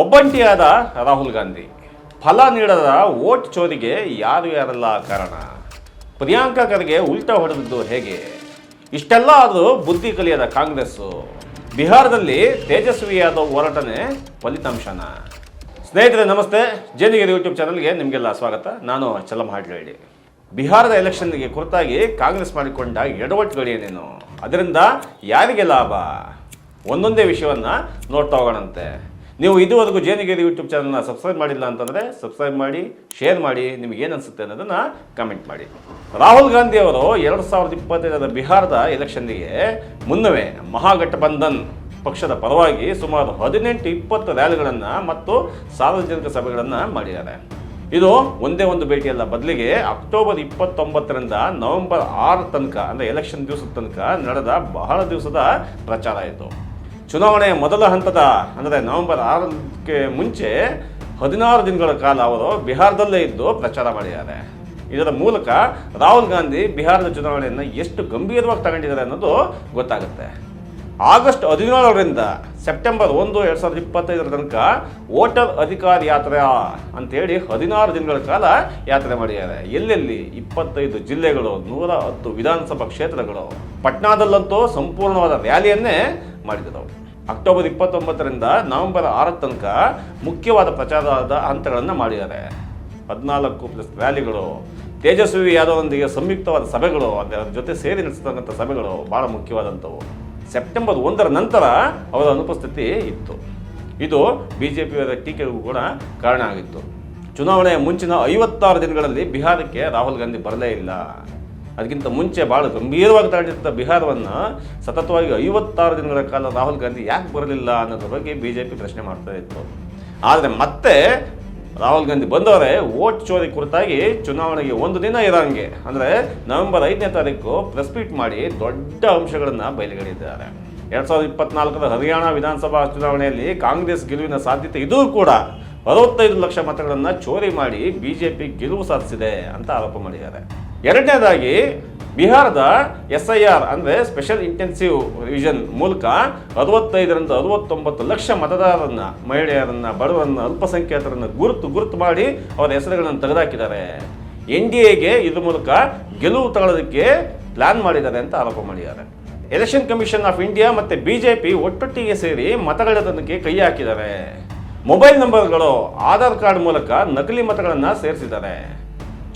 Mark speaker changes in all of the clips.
Speaker 1: ಒಬ್ಬಂಟಿಯಾದ ರಾಹುಲ್ ಗಾಂಧಿ ಫಲ ನೀಡದ ವೋಟ್ ಚೋರಿಗೆ ಯಾರೆಲ್ಲ ಕಾರಣ? ಪ್ರಿಯಾಂಕಾ ಖರ್ಗೆ ಉಲ್ಟಾ ಹೊಡೆದಿದ್ದು ಹೇಗೆ? ಇಷ್ಟೆಲ್ಲ ಆದರೂ ಬುದ್ಧಿ ಕಲಿಯದ ಕಾಂಗ್ರೆಸ್ಸು ಬಿಹಾರದಲ್ಲಿ ತೇಜಸ್ವಿ ಯಾದವ್ ಹೋರಾಟನೇ ಫಲಿತಾಂಶನ? ಸ್ನೇಹಿತರೆ ನಮಸ್ತೆ, ಜೇನಿಗಿರಿ ಯೂಟ್ಯೂಬ್ ಚಾನಲ್ಗೆ ನಿಮಗೆಲ್ಲ ಸ್ವಾಗತ. ನಾನು ಚಲಂ ಹಾಡ್ಲಹಳ್ಳಿ. ಬಿಹಾರದ ಎಲೆಕ್ಷನ್ಗೆ ಕುರಿತಾಗಿ ಕಾಂಗ್ರೆಸ್ ಮಾಡಿಕೊಂಡ ಎಡವಟ್ಟುಗಳೇನೇನು, ಅದರಿಂದ ಯಾರಿಗೆ ಲಾಭ, ಒಂದೊಂದೇ ವಿಷಯವನ್ನು ನೋಡ್ತಾ ಹೋಗೋಣಂತೆ. ನೀವು ಇದುವರೆಗೂ ಜೇನಿಗಿರಿ ಯೂಟ್ಯೂಬ್ ಚಾನಲ್ನ ಸಬ್ಸ್ಕ್ರೈಬ್ ಮಾಡಿಲ್ಲ ಅಂತಂದರೆ ಸಬ್ಸ್ಕ್ರೈಬ್ ಮಾಡಿ, ಶೇರ್ ಮಾಡಿ, ನಿಮಗೆ ಏನು ಅನಿಸುತ್ತೆ ಅನ್ನೋದನ್ನು ಕಮೆಂಟ್ ಮಾಡಿ. ರಾಹುಲ್ ಗಾಂಧಿ ಅವರು 2025ರ ಬಿಹಾರದ ಎಲೆಕ್ಷನ್ಗೆ ಮುನ್ನವೇ ಮಹಾಗಠಬಂಧನ್ ಪಕ್ಷದ ಪರವಾಗಿ ಸುಮಾರು 18-20 ರ್ಯಾಲಿಗಳನ್ನು ಮತ್ತು ಸಾರ್ವಜನಿಕ ಸಭೆಗಳನ್ನು ಮಾಡಿದ್ದಾರೆ. ಇದು ಒಂದೇ ಒಂದು ಭೇಟಿಯಲ್ಲ, ಬದಲಿಗೆ ಅಕ್ಟೋಬರ್ 29ರಿಂದ ನವೆಂಬರ್ 6 ತನಕ, ಅಂದರೆ ಎಲೆಕ್ಷನ್ ದಿವಸದ ತನಕ ನಡೆದ ಬಹಳ ದಿವಸದ ಪ್ರಚಾರ ಇತ್ತು. ಚುನಾವಣೆಯ ಮೊದಲ ಹಂತದ ಅಂದರೆ ನವೆಂಬರ್ 6ಕ್ಕೆ ಮುಂಚೆ 16 ದಿನಗಳ ಕಾಲ ಅವರು ಬಿಹಾರದಲ್ಲೇ ಇದ್ದು ಪ್ರಚಾರ ಮಾಡಿದ್ದಾರೆ. ಇದರ ಮೂಲಕ ರಾಹುಲ್ ಗಾಂಧಿ ಬಿಹಾರದ ಚುನಾವಣೆಯನ್ನು ಎಷ್ಟು ಗಂಭೀರವಾಗಿ ತಗೊಂಡಿದ್ದಾರೆ ಅನ್ನೋದು ಗೊತ್ತಾಗುತ್ತೆ. ಆಗಸ್ಟ್ 17ರಿಂದ ಸೆಪ್ಟೆಂಬರ್ 1, 2025 ತನಕ ವೋಟರ್ ಅಧಿಕಾರ ಯಾತ್ರೆ ಅಂತೇಳಿ 16 ದಿನಗಳ ಕಾಲ ಯಾತ್ರೆ ಮಾಡಿದ್ದಾರೆ. ಎಲ್ಲೆಲ್ಲಿ 25 ಜಿಲ್ಲೆಗಳು, 110 ವಿಧಾನಸಭಾ ಕ್ಷೇತ್ರಗಳು, ಪಟ್ನಾದಲ್ಲಂತೂ ಸಂಪೂರ್ಣವಾದ ರ್ಯಾಲಿಯನ್ನೇ ಮಾಡಿದರು. ಅಕ್ಟೋಬರ್ 29ರಿಂದ ನವೆಂಬರ್ 6 ತನಕ ಮುಖ್ಯವಾದ ಪ್ರಚಾರದ ಹಂತಗಳನ್ನು ಮಾಡಿದ್ದಾರೆ. 14+ ರ್ಯಾಲಿಗಳು, ತೇಜಸ್ವಿ ಯಾದವ್ರೊಂದಿಗೆ ಸಂಯುಕ್ತವಾದ ಸಭೆಗಳು, ಅದರ ಜೊತೆ ಸೇರಿ ನಡೆಸತಕ್ಕಂಥ ಸಭೆಗಳು ಭಾಳ ಮುಖ್ಯವಾದಂಥವು. ಸೆಪ್ಟೆಂಬರ್ 1ರ ನಂತರ ಅವರ ಅನುಪಸ್ಥಿತಿ ಇತ್ತು. ಇದು BJPಯವರ ಟೀಕೆಗೂ ಕೂಡ ಕಾರಣ ಆಗಿತ್ತು. ಚುನಾವಣೆಯ ಮುಂಚಿನ 56 ದಿನಗಳಲ್ಲಿ ಬಿಹಾರಕ್ಕೆ ರಾಹುಲ್ ಗಾಂಧಿ ಬರಲೇ ಇಲ್ಲ. ಅದಕ್ಕಿಂತ ಮುಂಚೆ ಭಾಳ ಗಂಭೀರವಾಗಿ ತಗೊಂಡಿದ್ದ ಬಿಹಾರವನ್ನು ಸತತವಾಗಿ 56 ದಿನಗಳ ಕಾಲ ರಾಹುಲ್ ಗಾಂಧಿ ಯಾಕೆ ಬರಲಿಲ್ಲ ಅನ್ನೋದ್ರ ಬಗ್ಗೆ BJP ಪ್ರಶ್ನೆ ಮಾಡ್ತಾ ಇತ್ತು. ಆದರೆ ಮತ್ತೆ ರಾಹುಲ್ ಗಾಂಧಿ ಬಂದವರೇ ವೋಟ್ ಚೋರಿ ಕುರಿತಾಗಿ ಚುನಾವಣೆಗೆ ಒಂದು ದಿನ ಇರೋಂಗೆ, ಅಂದರೆ ನವೆಂಬರ್ 5ನೇ ತಾರೀಕು ಪ್ರೆಸ್ ಮೀಟ್ ಮಾಡಿ ದೊಡ್ಡ ಅಂಶಗಳನ್ನು ಬಯಲಿಗೆಳೆದಿದ್ದಾರೆ. 2024ರ ಹರಿಯಾಣ ವಿಧಾನಸಭಾ ಚುನಾವಣೆಯಲ್ಲಿ ಕಾಂಗ್ರೆಸ್ ಗೆಲುವಿನ ಸಾಧ್ಯತೆ ಇದೂ ಕೂಡ 65 ಲಕ್ಷ ಮತಗಳನ್ನು ಚೋರಿ ಮಾಡಿ BJP ಗೆಲುವು ಸಾಧಿಸಿದೆ ಅಂತ ಆರೋಪ ಮಾಡಿದ್ದಾರೆ. ಎರಡನೇದಾಗಿ ಬಿಹಾರದ SIR ಅಂದರೆ ಸ್ಪೆಷಲ್ ಇಂಟೆನ್ಸಿವ್ ರಿವಿಷನ್ ಮೂಲಕ 65ರಿಂದ 69 ಲಕ್ಷ ಮತದಾರರನ್ನ, ಮಹಿಳೆಯರನ್ನ, ಬಡವರನ್ನ, ಅಲ್ಪಸಂಖ್ಯಾತರನ್ನ ಗುರುತು ಮಾಡಿ ಅವರ ಹೆಸರುಗಳನ್ನು ತೆಗೆದುಹಾಕಿದ್ದಾರೆ. NDAಗೆ ಇದ್ರ ಮೂಲಕ ಗೆಲುವು ತಗೊಳ್ಳೋದಕ್ಕೆ ಪ್ಲಾನ್ ಮಾಡಿದ್ದಾರೆ ಅಂತ ಆರೋಪ ಮಾಡಿದ್ದಾರೆ. ಎಲೆಕ್ಷನ್ ಕಮಿಷನ್ ಆಫ್ ಇಂಡಿಯಾ ಮತ್ತು BJP ಒಟ್ಟೊಟ್ಟಿಗೆ ಸೇರಿ ಮತಗಳ್ಳತನಕ್ಕೆ ಕೈ ಹಾಕಿದ್ದಾರೆ. ಮೊಬೈಲ್ ನಂಬರ್ಗಳು, ಆಧಾರ್ ಕಾರ್ಡ್ ಮೂಲಕ ನಕಲಿ ಮತಗಳನ್ನು ಸೇರಿಸಿದ್ದಾರೆ.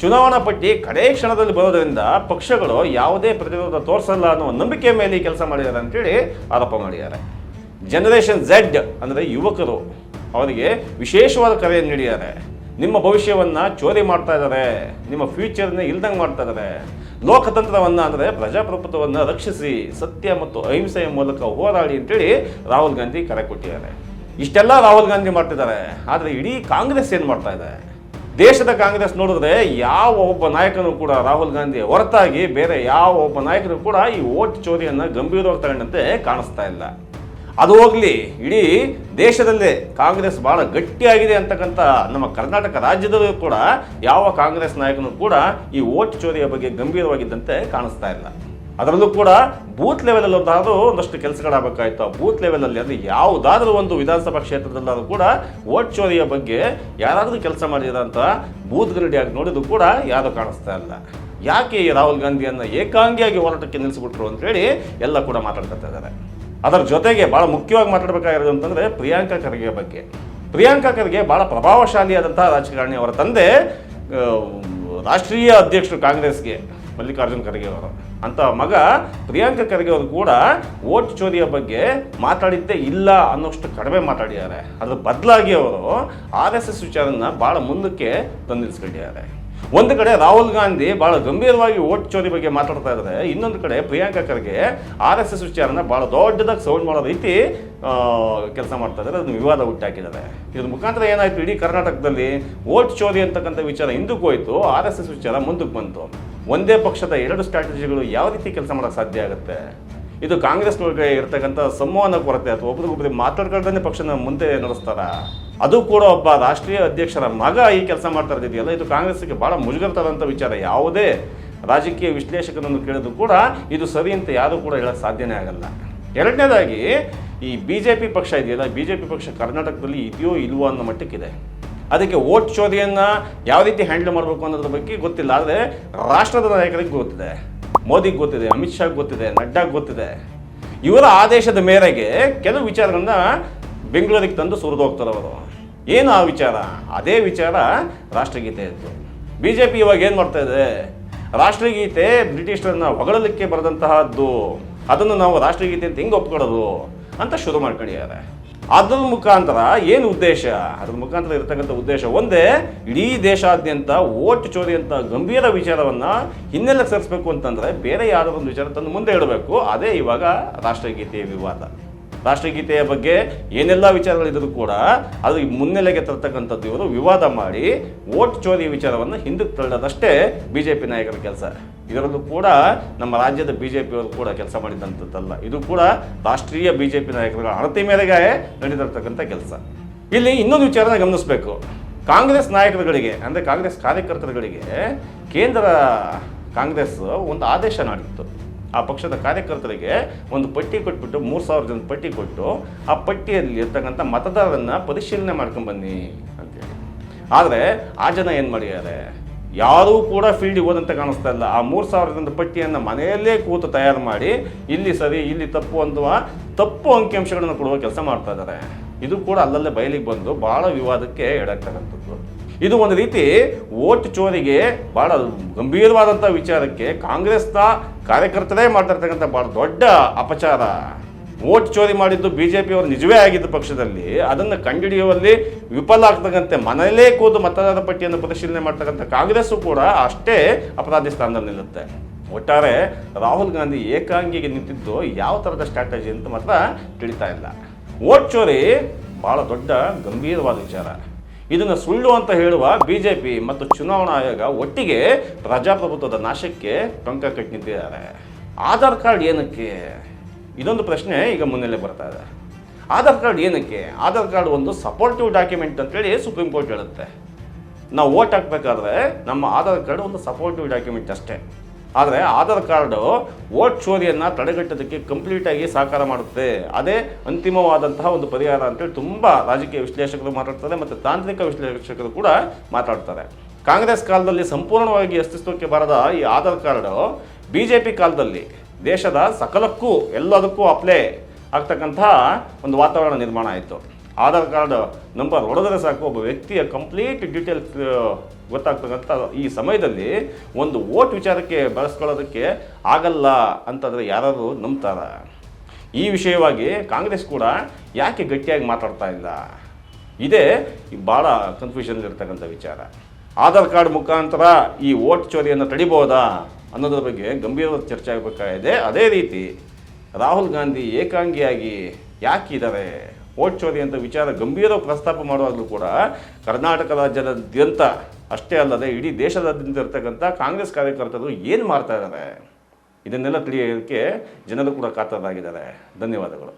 Speaker 1: ಚುನಾವಣಾ ಪಟ್ಟಿ ಕಡೇ ಕ್ಷಣದಲ್ಲಿ ಬರೋದರಿಂದ ಪಕ್ಷಗಳು ಯಾವುದೇ ಪ್ರತಿರೋಧ ತೋರಿಸಲ್ಲ ಅನ್ನೋ ನಂಬಿಕೆ ಮೇಲೆ ಕೆಲಸ ಮಾಡಿದ್ದಾರೆ ಅಂತೇಳಿ ಆರೋಪ ಮಾಡಿದ್ದಾರೆ. ಜನರೇಷನ್ Z ಅಂದರೆ ಯುವಕರು, ಅವರಿಗೆ ವಿಶೇಷವಾದ ಕರೆಯನ್ನು ನೀಡಿದ್ದಾರೆ. ನಿಮ್ಮ ಭವಿಷ್ಯವನ್ನು ಚೋರಿ ಮಾಡ್ತಾ ಇದ್ದಾರೆ, ನಿಮ್ಮ ಫ್ಯೂಚರ್ನ ಇಲ್ದಂಗೆ ಮಾಡ್ತಾ ಇದ್ದಾರೆ. ಲೋಕತಂತ್ರವನ್ನು ಅಂದರೆ ಪ್ರಜಾಪ್ರಭುತ್ವವನ್ನು ರಕ್ಷಿಸಿ, ಸತ್ಯ ಮತ್ತು ಅಹಿಂಸೆಯ ಮೂಲಕ ಹೋರಾಡಿ ಅಂತೇಳಿ ರಾಹುಲ್ ಗಾಂಧಿ ಕರೆ ಕೊಟ್ಟಿದ್ದಾರೆ. ಇಷ್ಟೆಲ್ಲ ರಾಹುಲ್ ಗಾಂಧಿ ಮಾಡ್ತಿದ್ದಾರೆ. ಆದರೆ ಇಡೀ ಕಾಂಗ್ರೆಸ್ ಏನು ಮಾಡ್ತಾ ಇದೆ? ದೇಶದ ಕಾಂಗ್ರೆಸ್ ನೋಡಿದ್ರೆ ಯಾವ ಒಬ್ಬ ನಾಯಕನೂ ಕೂಡ ರಾಹುಲ್ ಗಾಂಧಿ ಹೊರತಾಗಿ ಬೇರೆ ಯಾವ ಒಬ್ಬ ನಾಯಕರು ಕೂಡ ಈ ವೋಟ್ ಚೋರಿಯನ್ನು ಗಂಭೀರವಾಗಿ ತಗೊಂಡಂತೆ ಕಾಣಿಸ್ತಾ ಇಲ್ಲ. ಅದು ಹೋಗಲಿ, ಇಡೀ ದೇಶದಲ್ಲೇ ಕಾಂಗ್ರೆಸ್ ಭಾಳ ಗಟ್ಟಿಯಾಗಿದೆ ಅಂತಕ್ಕಂಥ ನಮ್ಮ ಕರ್ನಾಟಕ ರಾಜ್ಯದಲ್ಲೂ ಕೂಡ ಯಾವ ಕಾಂಗ್ರೆಸ್ ನಾಯಕನೂ ಕೂಡ ಈ ವೋಟ್ ಚೋರಿಯ ಬಗ್ಗೆ ಗಂಭೀರವಾಗಿದ್ದಂತೆ ಕಾಣಿಸ್ತಾ ಇಲ್ಲ. ಅದರಲ್ಲೂ ಕೂಡ ಬೂತ್ ಲೆವೆಲಲ್ಲಿ ಒಂದಷ್ಟು ಕೆಲಸಗಳಾಗಬೇಕಾಯ್ತು. ಆ ಬೂತ್ ಲೆವೆಲಲ್ಲಿ ಅಂದರೆ ಯಾವುದಾದ್ರೂ ಒಂದು ವಿಧಾನಸಭಾ ಕ್ಷೇತ್ರದಲ್ಲಾದರೂ ಕೂಡ ವೋಟ್ ಚೋರಿಯ ಬಗ್ಗೆ ಯಾರಾದರೂ ಕೆಲಸ ಮಾಡಿದಂಥ ಬೂತ್ ಗರಡಿಯಾಗಿ ನೋಡಿದ್ರು ಕೂಡ ಯಾರೂ ಕಾಣಿಸ್ತಾ ಇಲ್ಲ. ಯಾಕೆ ಈ ರಾಹುಲ್ ಗಾಂಧಿಯನ್ನು ಏಕಾಂಗಿಯಾಗಿ ಹೋರಾಟಕ್ಕೆ ನಿಲ್ಲಿಸಿಬಿಟ್ರು ಅಂತೇಳಿ ಎಲ್ಲ ಕೂಡ ಮಾತಾಡ್ತಾ ಇದ್ದಾರೆ. ಅದರ ಜೊತೆಗೆ ಭಾಳ ಮುಖ್ಯವಾಗಿ ಮಾತಾಡಬೇಕಾಗಿರೋದು ಅಂತಂದರೆ ಪ್ರಿಯಾಂಕಾ ಖರ್ಗೆ ಬಗ್ಗೆ. ಪ್ರಿಯಾಂಕಾ ಖರ್ಗೆ ಭಾಳ ಪ್ರಭಾವಶಾಲಿಯಾದಂಥ ರಾಜಕಾರಣಿ. ಅವರ ತಂದೆ ರಾಷ್ಟ್ರೀಯ ಅಧ್ಯಕ್ಷರು ಕಾಂಗ್ರೆಸ್ಗೆ, ಮಲ್ಲಿಕಾರ್ಜುನ್ ಖರ್ಗೆ ಅವರು. ಅಂತ ಮಗ ಪ್ರಿಯಾಂಕಾ ಖರ್ಗೆ ಅವರು ಕೂಡ ವೋಟ್ ಚೋರಿಯ ಬಗ್ಗೆ ಮಾತಾಡಿದ್ದೇ ಇಲ್ಲ ಅನ್ನೋಷ್ಟು ಕಡಿಮೆ ಮಾತಾಡಿದ್ದಾರೆ. ಅದ್ರ ಬದಲಾಗಿ ಅವರು RSS ವಿಚಾರನ ಭಾಳ ಮುಂದಕ್ಕೆ ತಂದಿಳಿಸ್ಕೊಂಡಿದ್ದಾರೆ. ಒಂದು ಕಡೆ ರಾಹುಲ್ ಗಾಂಧಿ ಭಾಳ ಗಂಭೀರವಾಗಿ ವೋಟ್ ಚೋರಿ ಬಗ್ಗೆ ಮಾತಾಡ್ತಾ ಇದ್ದಾರೆ, ಇನ್ನೊಂದು ಕಡೆ ಪ್ರಿಯಾಂಕಾ ಖರ್ಗೆ RSS ವಿಚಾರನ ಭಾಳ ದೊಡ್ಡದಾಗಿ ಸೌಂಡ್ ಮಾಡೋ ರೀತಿ ಕೆಲಸ ಮಾಡ್ತಾ ಇದ್ದಾರೆ. ಅದನ್ನು ವಿವಾದ ಹುಟ್ಟಾಕಿದ್ದಾರೆ. ಇದ್ರ ಮುಖಾಂತರ ಏನಾಯಿತು, ಇಡೀ ಕರ್ನಾಟಕದಲ್ಲಿ ವೋಟ್ ಚೋರಿ ಅಂತಕ್ಕಂಥ ವಿಚಾರ ಹಿಂದಕ್ಕೆ ಹೋಯಿತು, RSS ವಿಚಾರ ಮುಂದಕ್ಕೆ ಬಂತು. ಒಂದೇ ಪಕ್ಷದ 2 ಸ್ಟ್ರಾಟಜಿಗಳು ಯಾವ ರೀತಿ ಕೆಲಸ ಮಾಡೋಕ್ಕೆ ಸಾಧ್ಯ ಆಗುತ್ತೆ? ಇದು ಕಾಂಗ್ರೆಸ್ನೊಳಗೆ ಇರ್ತಕ್ಕಂಥ ಸಂವಹನ ಕೊರತೆ, ಅಥವಾ ಒಬ್ರಿಗೊಬ್ಬರಿಗೆ ಮಾತಾಡ್ಕೊಳ್ದೇ ಪಕ್ಷನ ಮುಂದೆ ನಡೆಸ್ತಾರ? ಅದು ಕೂಡ ಒಬ್ಬ ರಾಷ್ಟ್ರೀಯ ಅಧ್ಯಕ್ಷರ ಮಗ ಈ ಕೆಲಸ ಮಾಡ್ತಾ ಇದ್ದಿದೆಯಲ್ಲ, ಇದು ಕಾಂಗ್ರೆಸ್ಗೆ ಭಾಳ ಮುಜುಗರತರಂಥ ವಿಚಾರ. ಯಾವುದೇ ರಾಜಕೀಯ ವಿಶ್ಲೇಷಕರನ್ನು ಕೇಳಿದ್ರು ಕೂಡ ಇದು ಸರಿ ಅಂತ ಯಾರೂ ಕೂಡ ಹೇಳೋಕ್ಕೆ ಸಾಧ್ಯನೇ ಆಗಲ್ಲ. ಎರಡನೇದಾಗಿ ಈ BJP ಪಕ್ಷ ಇದೆಯಲ್ಲ, BJP ಪಕ್ಷ ಕರ್ನಾಟಕದಲ್ಲಿ ಇದೆಯೋ ಇಲ್ವೋ ಅನ್ನೋ ಮಟ್ಟಕ್ಕಿದೆ. ಅದಕ್ಕೆ ವೋಟ್ ಚೋರಿಯನ್ನು ಯಾವ ರೀತಿ ಹ್ಯಾಂಡಲ್ ಮಾಡಬೇಕು ಅನ್ನೋದ್ರ ಬಗ್ಗೆ ಗೊತ್ತಿಲ್ಲ. ಆದರೆ ರಾಷ್ಟ್ರದ ನಾಯಕರಿಗೆ ಗೊತ್ತಿದೆ, ಮೋದಿಗೆ ಗೊತ್ತಿದೆ, ಅಮಿತ್ ಶಾಗೆ ಗೊತ್ತಿದೆ, ನಡ್ಡಾಗೆ ಗೊತ್ತಿದೆ. ಇವರ ಆದೇಶದ ಮೇರೆಗೆ ಕೆಲವು ವಿಚಾರಗಳನ್ನ ಬೆಂಗಳೂರಿಗೆ ತಂದು ಸುರಿದು ಹೋಗ್ತಾರೆ ಅವರು. ಏನು ಆ ವಿಚಾರ? ಅದೇ ವಿಚಾರ ರಾಷ್ಟ್ರಗೀತೆ ಇತ್ತು. BJP ಇವಾಗ ಏನು ಮಾಡ್ತಾ ಇದೆ, ರಾಷ್ಟ್ರಗೀತೆ ಬ್ರಿಟಿಷರನ್ನ ಹೊಗಳಲಿಕ್ಕೆ ಬರೆದಂತಹದ್ದು, ಅದನ್ನು ನಾವು ರಾಷ್ಟ್ರಗೀತೆ ಅಂತ ಹೆಂಗೆ ಒಪ್ಕೊಳ್ಳೋದು ಅಂತ ಶುರು ಮಾಡ್ಕೊಂಡಿದ್ದಾರೆ. ಅದ್ರ ಮುಖಾಂತರ ಏನು ಉದ್ದೇಶ? ಅದ್ರ ಮುಖಾಂತರ ಇರತಕ್ಕಂಥ ಉದ್ದೇಶ ಒಂದೇ, ಇಡೀ ದೇಶಾದ್ಯಂತ ವೋಟ್ ಚೋರಿ ಅಂತ ಗಂಭೀರ ವಿಚಾರವನ್ನು ಹಿನ್ನೆಲೆಗೆ ಸರಿಸಬೇಕು ಅಂತಂದರೆ ಬೇರೆ ಯಾವುದೋ ಒಂದು ವಿಚಾರ ತಂದು ಮುಂದೆ ಇಡಬೇಕು. ಅದೇ ಇವಾಗ ರಾಷ್ಟ್ರಗೀತೆಯ ವಿವಾದ. ರಾಷ್ಟ್ರಗೀತೆಯ ಬಗ್ಗೆ ಏನೆಲ್ಲ ವಿಚಾರಗಳಿದ್ರೂ ಕೂಡ ಅದು ಮುನ್ನೆಲೆಗೆ ತರ್ತಕ್ಕಂಥದ್ದು ಇವರು ವಿವಾದ ಮಾಡಿ ವೋಟ್ ಚೋರಿ ವಿಚಾರವನ್ನು ಹಿಂದಕ್ಕೆ ತಳ್ಳೋದಷ್ಟೇ BJP ನಾಯಕರ ಕೆಲಸ. ಇದರಲ್ಲೂ ಕೂಡ ನಮ್ಮ ರಾಜ್ಯದ BJP ಅವರು ಕೂಡ ಕೆಲಸ ಮಾಡಿದಂಥದ್ದಲ್ಲ. ಇದು ಕೂಡ ರಾಷ್ಟ್ರೀಯ BJP ನಾಯಕರುಗಳ ಅಳತೆ ಮೇರೆಗೆ ನಡೀತಿರ್ತಕ್ಕಂಥ ಕೆಲಸ. ಇಲ್ಲಿ ಇನ್ನೊಂದು ವಿಚಾರನ ಗಮನಿಸಬೇಕು. ಕಾಂಗ್ರೆಸ್ ನಾಯಕರುಗಳಿಗೆ ಅಂದರೆ ಕಾಂಗ್ರೆಸ್ ಕಾರ್ಯಕರ್ತರುಗಳಿಗೆ ಕೇಂದ್ರ ಕಾಂಗ್ರೆಸ್ ಒಂದು ಆದೇಶ ಮಾಡಿತ್ತು. ಆ ಪಕ್ಷದ ಕಾರ್ಯಕರ್ತರಿಗೆ ಒಂದು ಪಟ್ಟಿ ಕೊಟ್ಬಿಟ್ಟು 3,000 ಜನದ ಪಟ್ಟಿ ಕೊಟ್ಟು ಆ ಪಟ್ಟಿಯಲ್ಲಿ ಇರ್ತಕ್ಕಂಥ ಮತದಾರರನ್ನು ಪರಿಶೀಲನೆ ಮಾಡ್ಕೊಂಬನ್ನಿ ಅಂತೇಳಿ. ಆದರೆ ಆ ಜನ ಏನು ಮಾಡಿದ್ದಾರೆ, ಯಾರೂ ಕೂಡ ಫೀಲ್ಡಿಗೆ ಹೋದಂತೆ ಕಾಣಿಸ್ತಾ ಇಲ್ಲ. ಆ 3,000 ಜನದ ಪಟ್ಟಿಯನ್ನು ಮನೆಯಲ್ಲೇ ಕೂತು ತಯಾರು ಮಾಡಿ ಇಲ್ಲಿ ಸರಿ ಇಲ್ಲಿ ತಪ್ಪು ಅನ್ನುವ ತಪ್ಪು ಅಂಕಿಅಂಶಗಳನ್ನು ಕೊಡುವ ಕೆಲಸ ಮಾಡ್ತಾ ಇದ್ದಾರೆ. ಇದು ಕೂಡ ಅಲ್ಲಲ್ಲೇ ಬಯಲಿಗೆ ಬಂದು ಭಾಳ ವಿವಾದಕ್ಕೆ ಎಡಾಗ್ತಕ್ಕಂಥದ್ದು. ಇದು ಒಂದು ರೀತಿ ವೋಟ್ ಚೋರಿಗೆ ಭಾಳ ಗಂಭೀರವಾದಂಥ ವಿಚಾರಕ್ಕೆ ಕಾಂಗ್ರೆಸ್ನ ಕಾರ್ಯಕರ್ತರೇ ಮಾಡ್ತಿರ್ತಕ್ಕಂಥ ಭಾಳ ದೊಡ್ಡ ಅಪಚಾರ. ವೋಟ್ ಚೋರಿ ಮಾಡಿದ್ದು BJP ಅವರು ನಿಜವೇ ಆಗಿದ್ದ ಪಕ್ಷದಲ್ಲಿ ಅದನ್ನು ಕಂಡುಹಿಡಿಯುವಲ್ಲಿ ವಿಫಲ ಆಗ್ತಕ್ಕಂತೆ ಮನೆಯಲ್ಲೇ ಕೂತು ಮತದಾರರ ಪಟ್ಟಿಯನ್ನು ಪರಿಶೀಲನೆ ಮಾಡ್ತಕ್ಕಂಥ ಕಾಂಗ್ರೆಸ್ಸು ಕೂಡ ಅಷ್ಟೇ ಅಪರಾಧಿ ಸ್ಥಾನದಲ್ಲಿ ನಿಲ್ಲುತ್ತೆ. ಒಟ್ಟಾರೆ ರಾಹುಲ್ ಗಾಂಧಿ ಏಕಾಂಗಿಗೆ ನಿಂತಿದ್ದು ಯಾವ ಥರದ ಸ್ಟ್ರಾಟಜಿ ಅಂತ ಮಾತ್ರ ತಿಳಿತಾ ಇಲ್ಲ. ವೋಟ್ ಚೋರಿ ಭಾಳ ದೊಡ್ಡ ಗಂಭೀರವಾದ ವಿಚಾರ. ಇದನ್ನು ಸುಳ್ಳು ಅಂತ ಹೇಳುವ BJP ಮತ್ತು ಚುನಾವಣಾ ಆಯೋಗ ಒಟ್ಟಿಗೆ ಪ್ರಜಾಪ್ರಭುತ್ವದ ನಾಶಕ್ಕೆ ಟೊಂಕ ಕಟ್ಟಿ ನಿಂತಿದ್ದಾರೆ. ಆಧಾರ್ ಕಾರ್ಡ್ ಏನಕ್ಕೆ? ಇದೊಂದು ಪ್ರಶ್ನೆ ಈಗ ಮುನ್ನೆಲೆ ಬರ್ತಾ ಇದೆ. ಆಧಾರ್ ಕಾರ್ಡ್ ಏನಕ್ಕೆ? ಆಧಾರ್ ಕಾರ್ಡ್ ಒಂದು ಸಪೋರ್ಟಿವ್ ಡಾಕ್ಯುಮೆಂಟ್ ಅಂತೇಳಿ ಸುಪ್ರೀಂ ಕೋರ್ಟ್ ಹೇಳುತ್ತೆ. ನಾವು ವೋಟ್ ಹಾಕಬೇಕಾದ್ರೆ ನಮ್ಮ ಆಧಾರ್ ಕಾರ್ಡ್ ಒಂದು ಸಪೋರ್ಟಿವ್ ಡಾಕ್ಯುಮೆಂಟ್ ಅಷ್ಟೇ. ಆದರೆ ಆಧಾರ್ ಕಾರ್ಡು ವೋಟ್ ಚೋರಿಯನ್ನು ತಡೆಗಟ್ಟೋದಕ್ಕೆ ಕಂಪ್ಲೀಟಾಗಿ ಸಹಕಾರ ಮಾಡುತ್ತೆ. ಅದೇ ಅಂತಿಮವಾದಂತಹ ಒಂದು ಪರಿಹಾರ ಅಂತೇಳಿ ತುಂಬ ರಾಜಕೀಯ ವಿಶ್ಲೇಷಕರು ಮಾತಾಡ್ತಾರೆ ಮತ್ತು ತಾಂತ್ರಿಕ ವಿಶ್ಲೇಷಕರು ಕೂಡ ಮಾತಾಡ್ತಾರೆ. ಕಾಂಗ್ರೆಸ್ ಕಾಲದಲ್ಲಿ ಸಂಪೂರ್ಣವಾಗಿ ಅಸ್ತಿತ್ವಕ್ಕೆ ಬಾರದ ಈ ಆಧಾರ್ ಕಾರ್ಡು BJP ಕಾಲದಲ್ಲಿ ದೇಶದ ಸಕಲಕ್ಕೂ ಎಲ್ಲದಕ್ಕೂ ಅಪ್ಲೈ ಆಗ್ತಕ್ಕಂಥ ಒಂದು ವಾತಾವರಣ ನಿರ್ಮಾಣ ಆಯಿತು. ಆಧಾರ್ ಕಾರ್ಡ್ ನಂಬರ್ ಹೊಡೆದರೆ ಸಾಕು, ಒಬ್ಬ ವ್ಯಕ್ತಿಯ ಕಂಪ್ಲೀಟ್ ಡೀಟೇಲ್ಸ್ ಗೊತ್ತಾಗ್ತಕ್ಕಂಥ ಈ ಸಮಯದಲ್ಲಿ ಒಂದು ವೋಟ್ ವಿಚಾರಕ್ಕೆ ಬಳಸ್ಕೊಳ್ಳೋದಕ್ಕೆ ಆಗಲ್ಲ ಅಂತಂದರೆ ಯಾರು ನಂಬ್ತಾರೆ? ಈ ವಿಷಯವಾಗಿ ಕಾಂಗ್ರೆಸ್ ಕೂಡ ಯಾಕೆ ಗಟ್ಟಿಯಾಗಿ ಮಾತಾಡ್ತಾ ಇಲ್ಲ? ಇದೇ ಭಾಳ ಕನ್ಫ್ಯೂಷನ್ಲಿರ್ತಕ್ಕಂಥ ವಿಚಾರ. ಆಧಾರ್ ಕಾರ್ಡ್ ಮುಖಾಂತರ ಈ ವೋಟ್ ಚೋರಿಯನ್ನು ತಡಿಬೋದಾ ಅನ್ನೋದ್ರ ಬಗ್ಗೆ ಗಂಭೀರವಾದ ಚರ್ಚೆ ಆಗಬೇಕಾಗಿದೆ. ಅದೇ ರೀತಿ ರಾಹುಲ್ ಗಾಂಧಿ ಏಕಾಂಗಿಯಾಗಿ ಯಾಕಿದ್ದಾರೆ ವೋಟ್ ಚೋರಿ ಅಂತ ವಿಚಾರ ಗಂಭೀರ ಪ್ರಸ್ತಾಪ ಮಾಡುವಾಗಲೂ ಕೂಡ ಕರ್ನಾಟಕ ರಾಜ್ಯದಾದ್ಯಂತ ಅಷ್ಟೇ ಅಲ್ಲದೆ ಇಡೀ ದೇಶದಾದ್ಯಂತ ಇರ್ತಕ್ಕಂಥ ಕಾಂಗ್ರೆಸ್ ಕಾರ್ಯಕರ್ತರು ಏನು ಮಾಡ್ತಾ ಇದ್ದಾರೆ ಇದನ್ನೆಲ್ಲ ತಿಳಿಯೋದಕ್ಕೆ ಜನರು ಕೂಡ ಕಾತರರಾಗಿದ್ದಾರೆ. ಧನ್ಯವಾದಗಳು.